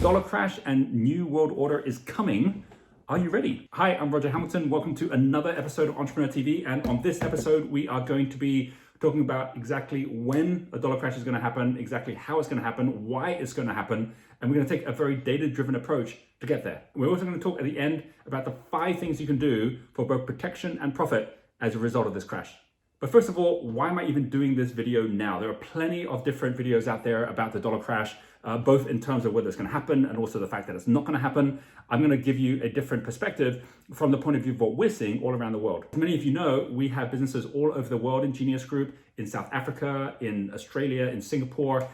Dollar crash and new world order is coming. Are you ready? Hi, I'm Roger Hamilton. Welcome to another episode of Entrepreneur TV. And on this episode, we are going to be talking about exactly when a dollar crash is going to happen, exactly how it's going to happen, why it's going to happen. And we're going to take a very data-driven approach to get there. We're also going to talk at the end about the 5 things you can do for both protection and profit as a result of this crash. But first of all, why am I even doing this video now? There are plenty of different videos out there about the dollar crash, both in terms of whether it's going to happen and also the fact that it's not going to happen. I'm going to give you a different perspective from the point of view of what we're seeing all around the world. As many of you know, we have businesses all over the world in Genius Group, in South Africa, in Australia, in Singapore,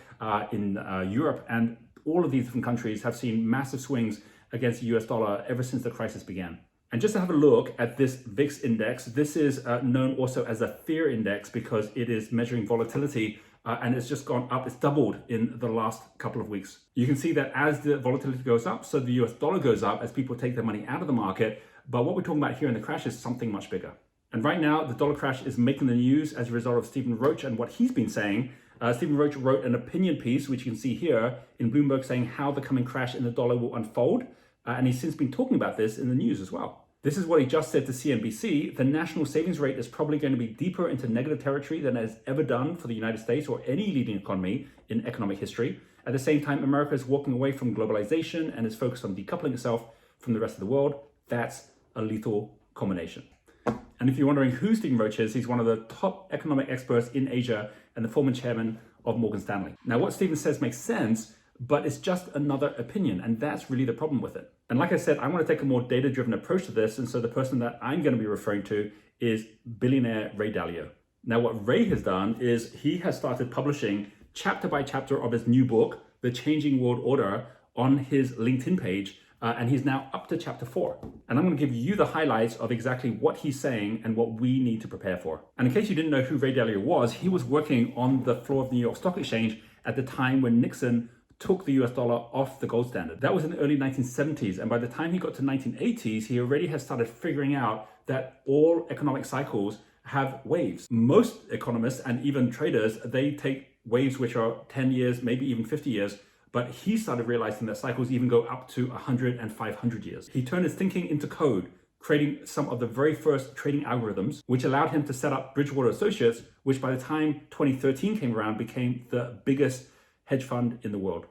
in Europe, and all of these different countries have seen massive swings against the US dollar ever since the crisis began. And just to have a look at this VIX index, this is known also as a fear index because it is measuring volatility and it's just gone up. It's doubled in the last couple of weeks. You can see that as the volatility goes up, so the US dollar goes up as people take their money out of the market. But what we're talking about here in the crash is something much bigger. And right now, the dollar crash is making the news as a result of Stephen Roach and what he's been saying. Stephen Roach wrote an opinion piece, which you can see here in Bloomberg, saying how the coming crash in the dollar will unfold. And he's since been talking about this in the news as well. This is what he just said to CNBC. The national savings rate is probably going to be deeper into negative territory than it has ever done for the United States or any leading economy in economic history. At the same time, America is walking away from globalization and is focused on decoupling itself from the rest of the world. That's a lethal combination. And if you're wondering who Stephen Roach is, he's one of the top economic experts in Asia and the former chairman of Morgan Stanley. Now, what Stephen says makes sense, but it's just another opinion, and that's really the problem with it. And like I said, I want to take a more data-driven approach to this, and so the person that I'm going to be referring to is Billionaire Ray Dalio. Now, what Ray has done is he has started publishing chapter by chapter of his new book, The Changing World Order, on his LinkedIn page, and he's now up to chapter 4. And I'm going to give you the highlights of exactly what he's saying and what we need to prepare for. And in case you didn't know who Ray Dalio was, he was working on the floor of the New York Stock Exchange at the time when Nixon took the US dollar off the gold standard. That was in the early 1970s, and by the time he got to 1980s, he already had started figuring out that all economic cycles have waves. Most economists and even traders, they take waves which are 10 years, maybe even 50 years, but he started realizing that cycles even go up to 100 and 500 years. He turned his thinking into code, creating some of the very first trading algorithms, which allowed him to set up Bridgewater Associates, which by the time 2013 came around became the biggest hedge fund in the world.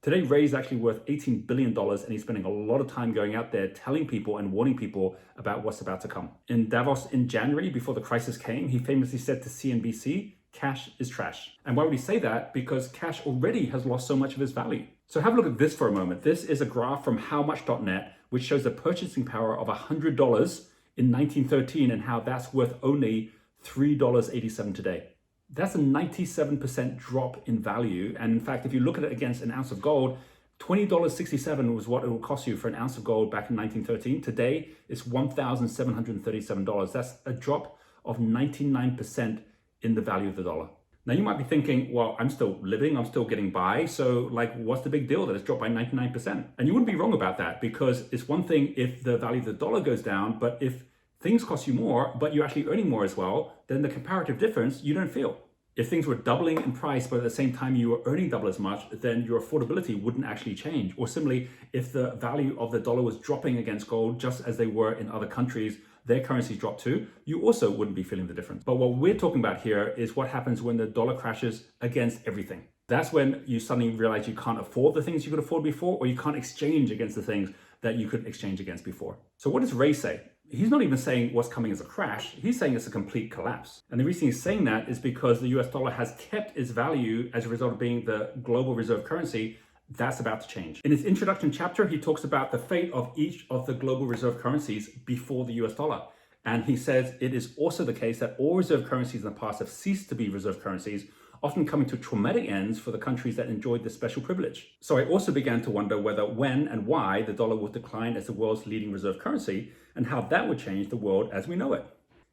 Today, Ray is actually worth $18 billion, and he's spending a lot of time going out there telling people and warning people about what's about to come. In Davos in January, before the crisis came, he famously said to CNBC, "Cash is trash." And why would he say that? Because cash already has lost so much of its value. So have a look at this for a moment. This is a graph from howmuch.net, which shows the purchasing power of $100 in 1913 and how that's worth only $3.87 today. That's a 97% drop in value. And in fact, if you look at it against an ounce of gold, $20.67 was what it will cost you for an ounce of gold back in 1913. Today, it's $1,737. That's a drop of 99% in the value of the dollar. Now, you might be thinking, well, I'm still living, I'm still getting by. So like, what's the big deal that it's dropped by 99%? And you wouldn't be wrong about that, because it's one thing if the value of the dollar goes down, but if things cost you more, but you're actually earning more as well, then the comparative difference you don't feel. If things were doubling in price, but at the same time you were earning double as much, then your affordability wouldn't actually change. Or similarly, if the value of the dollar was dropping against gold, just as they were in other countries, their currencies dropped too, you also wouldn't be feeling the difference. But what we're talking about here is what happens when the dollar crashes against everything. That's when you suddenly realize you can't afford the things you could afford before, or you can't exchange against the things that you could exchange against before. So what does Ray say? He's not even saying what's coming as a crash. He's saying it's a complete collapse. And the reason he's saying that is because the US dollar has kept its value as a result of being the global reserve currency. That's about to change. In his introduction chapter, he talks about the fate of each of the global reserve currencies before the US dollar. And he says it is also the case that all reserve currencies in the past have ceased to be reserve currencies, often coming to traumatic ends for the countries that enjoyed this special privilege. So I also began to wonder whether, when and why the dollar would decline as the world's leading reserve currency, and how that would change the world as we know it.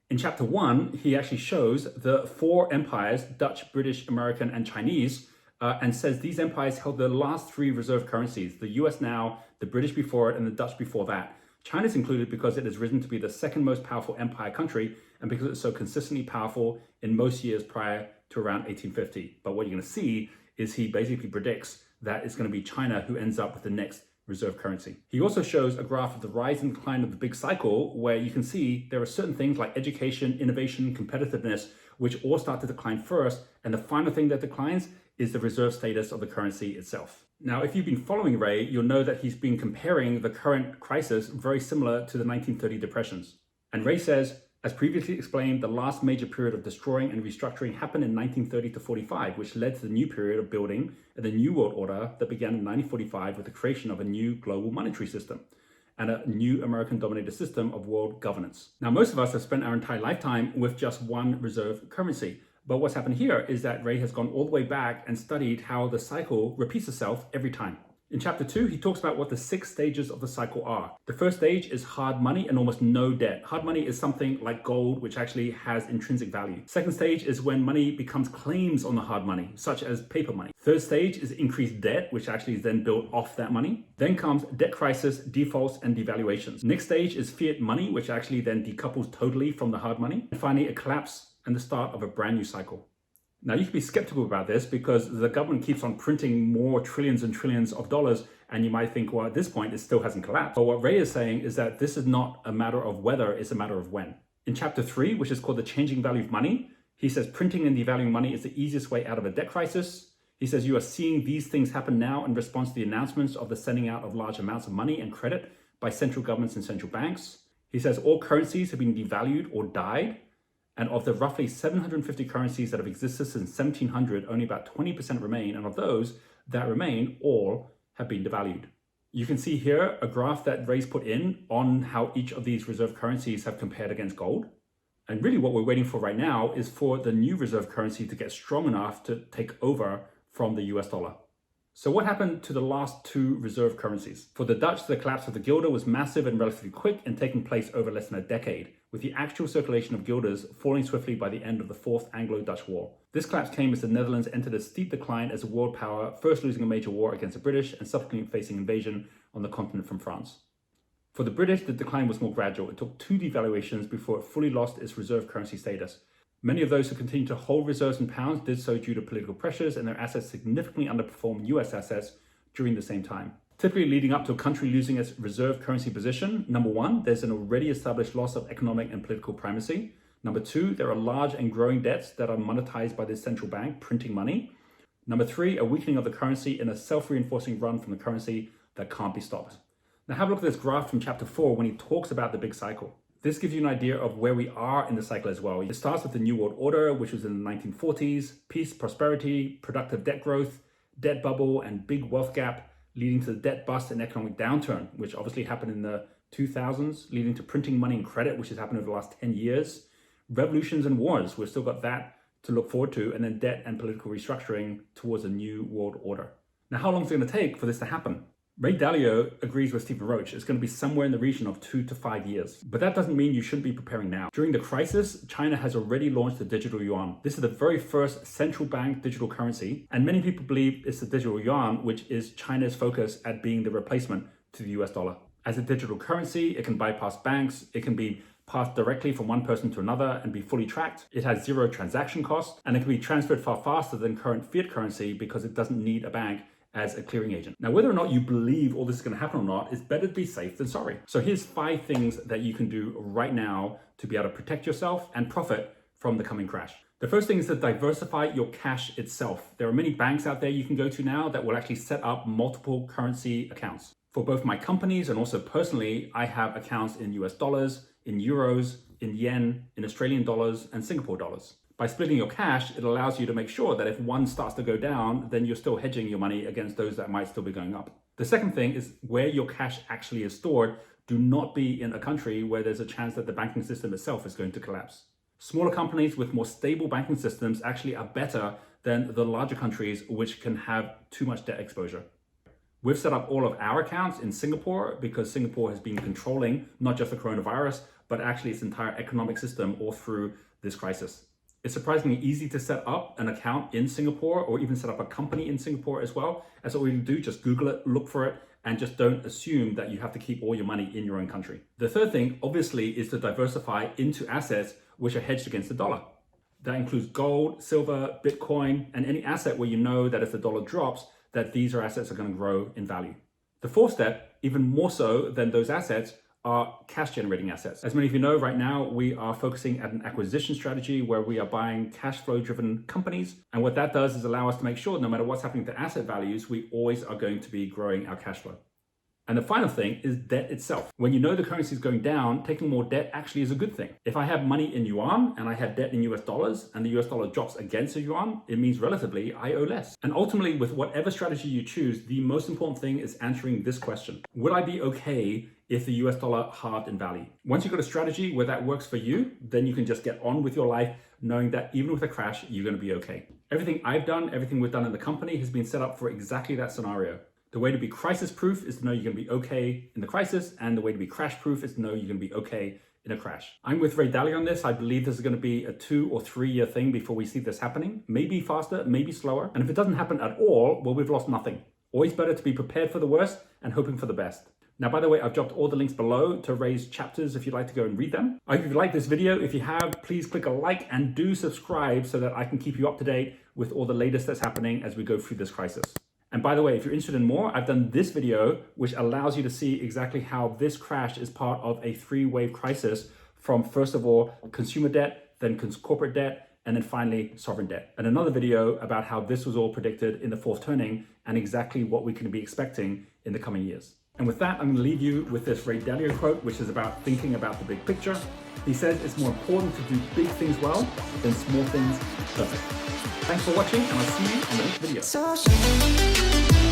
In chapter 1, he actually shows the 4 empires, Dutch, British, American, and Chinese, and says these empires held the last 3 reserve currencies, the US now, the British before it, and the Dutch before that. China's included because it has risen to be the second most powerful empire country, and because it's so consistently powerful in most years prior to around 1850. But what you're going to see is he basically predicts that it's going to be China who ends up with the next reserve currency. He also shows a graph of the rise and decline of the big cycle, where you can see there are certain things like education, innovation, competitiveness, which all start to decline first. And the final thing that declines is the reserve status of the currency itself. Now, if you've been following Ray, you'll know that he's been comparing the current crisis very similar to the 1930 depressions. And Ray says, as previously explained, the last major period of destroying and restructuring happened in 1930 to 45, which led to the new period of building and the New World Order that began in 1945 with the creation of a new global monetary system and a new American-dominated system of world governance. Now, most of us have spent our entire lifetime with just one reserve currency. But what's happened here is that Ray has gone all the way back and studied how the cycle repeats itself every time. In chapter 2, he talks about what the 6 stages of the cycle are. The first stage is hard money and almost no debt. Hard money is something like gold, which actually has intrinsic value. Second stage is when money becomes claims on the hard money, such as paper money. Third stage is increased debt, which actually is then built off that money. Then comes debt crisis, defaults, and devaluations. Next stage is fiat money, which actually then decouples totally from the hard money. And finally, a collapse and the start of a brand new cycle. Now, you can be skeptical about this because the government keeps on printing more trillions and trillions of dollars, and you might think, well, at this point, it still hasn't collapsed. But what Ray is saying is that this is not a matter of whether, it's a matter of when. In chapter 3, which is called The Changing Value of Money, he says printing and devaluing money is the easiest way out of a debt crisis. He says you are seeing these things happen now in response to the announcements of the sending out of large amounts of money and credit by central governments and central banks. He says all currencies have been devalued or died. And of the roughly 750 currencies that have existed since 1700, only about 20% remain. And of those that remain, all have been devalued. You can see here a graph that Ray's put in on how each of these reserve currencies have compared against gold. And really what we're waiting for right now is for the new reserve currency to get strong enough to take over from the US dollar. So what happened to the last 2 reserve currencies? For the Dutch, the collapse of the guilder was massive and relatively quick and taking place over less than a decade, with the actual circulation of guilders falling swiftly by the end of the Fourth Anglo-Dutch War. This collapse came as the Netherlands entered a steep decline as a world power, first losing a major war against the British and subsequently facing invasion on the continent from France. For the British, the decline was more gradual. It took 2 devaluations before it fully lost its reserve currency status. Many of those who continued to hold reserves in pounds did so due to political pressures, and their assets significantly underperformed US assets during the same time. Typically leading up to a country losing its reserve currency position, number 1, there's an already established loss of economic and political primacy. Number 2, there are large and growing debts that are monetized by the central bank printing money. Number 3, a weakening of the currency in a self-reinforcing run from the currency that can't be stopped. Now have a look at this graph from chapter 4 when he talks about the big cycle. This gives you an idea of where we are in the cycle as well. It starts with the New World Order, which was in the 1940s, peace, prosperity, productive debt growth, debt bubble, and big wealth gap, leading to the debt bust and economic downturn, which obviously happened in the 2000s, leading to printing money and credit, which has happened over the last 10 years, revolutions and wars, we've still got that to look forward to, and then debt and political restructuring towards a New World Order. Now, how long is it going to take for this to happen? Ray Dalio agrees with Stephen Roach. It's going to be somewhere in the region of 2 to 5 years. But that doesn't mean you shouldn't be preparing now. During the crisis, China has already launched the digital yuan. This is the very first central bank digital currency. And many people believe it's the digital yuan, which is China's focus at being the replacement to the US dollar. As a digital currency, it can bypass banks. It can be passed directly from one person to another and be fully tracked. It has 0 transaction cost, and it can be transferred far faster than current fiat currency because it doesn't need a bank as a clearing agent. Now, whether or not you believe all this is going to happen or not, it's better to be safe than sorry. So here's 5 things that you can do right now to be able to protect yourself and profit from the coming crash. The first thing is to diversify your cash itself. There are many banks out there you can go to now that will actually set up multiple currency accounts. For both my companies and also personally, I have accounts in US dollars, in euros, in yen, in Australian dollars, and Singapore dollars. By splitting your cash, it allows you to make sure that if one starts to go down, then you're still hedging your money against those that might still be going up. The second thing is where your cash actually is stored. Do not be in a country where there's a chance that the banking system itself is going to collapse. Smaller companies with more stable banking systems actually are better than the larger countries which can have too much debt exposure. We've set up all of our accounts in Singapore because Singapore has been controlling not just the coronavirus, but actually its entire economic system all through this crisis. It's surprisingly easy to set up an account in Singapore or even set up a company in Singapore as well. That's all you do, just Google it, look for it, and just don't assume that you have to keep all your money in your own country. The third thing, obviously, is to diversify into assets which are hedged against the dollar. That includes gold, silver, Bitcoin, and any asset where you know that if the dollar drops, that these assets are going to grow in value. The fourth step, even more so than those assets, are cash generating assets. As many of you know, right now we are focusing at an acquisition strategy where we are buying cash flow driven companies. And what that does is allow us to make sure no matter what's happening to asset values, we always are going to be growing our cash flow. And the final thing is debt itself. When you know the currency is going down, taking more debt actually is a good thing. If I have money in yuan and I have debt in US dollars and the US dollar drops against the yuan, it means relatively I owe less. And ultimately, with whatever strategy you choose, the most important thing is answering this question. Would I be okay if the US dollar halved in value? Once you've got a strategy where that works for you, then you can just get on with your life knowing that even with a crash, you're going to be okay. Everything I've done, everything we've done in the company has been set up for exactly that scenario. The way to be crisis-proof is to know you're going to be okay in the crisis, and the way to be crash-proof is to know you're going to be okay in a crash. I'm with Ray Dalio on this. I believe this is going to be a 2 or 3 year thing before we see this happening. Maybe faster, maybe slower. And if it doesn't happen at all, well, we've lost nothing. Always better to be prepared for the worst and hoping for the best. Now, by the way, I've dropped all the links below to Ray's chapters if you'd like to go and read them. I hope you like this video. If you have, please click a like and do subscribe so that I can keep you up to date with all the latest that's happening as we go through this crisis. And by the way, if you're interested in more, I've done this video, which allows you to see exactly how this crash is part of a 3-wave crisis from, first of all, consumer debt, then corporate debt, and then finally sovereign debt. And another video about how this was all predicted in the fourth turning and exactly what we can be expecting in the coming years. And with that, I'm going to leave you with this Ray Dalio quote, which is about thinking about the big picture. He says it's more important to do big things well than small things perfect. Thanks for watching, and I'll see you on the next video.